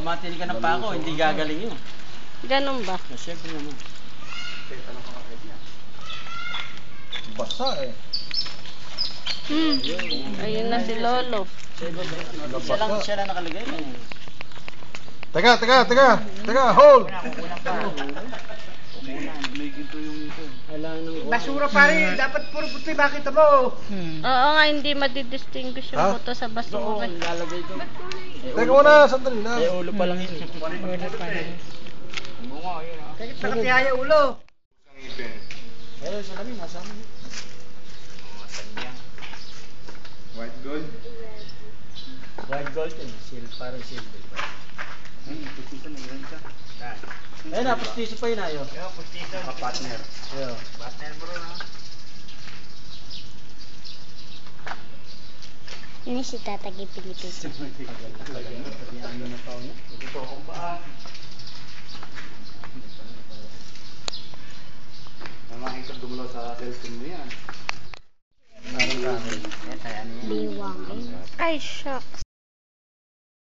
matili ka ng pako, hindi gagaling yun. Ganun ba? Siyempre naman. Basa eh. Ayun na si Lolo. Siya lang nakalagay. Teka, hold! Basura pare, dapat puro puti, bakit mo? Oo nga, hindi madidistinguish yung buto sa basura. Lalagay ko. Teka muna, sandali na. Ulo pa lang yun. Ulo pa lang. Kaya nakatiyaya ulo. Meron sa kami, nasa amin. White gold? White gold yun, parang silver. Ayun na, pustiso pa yun ayo. Pustiso. Partner. Ayo. Partner bro na. Ini si Tatagi Pilipino. Mamahingkap gumulaw sa cellphone mo yan. Liwang. Ay, shucks.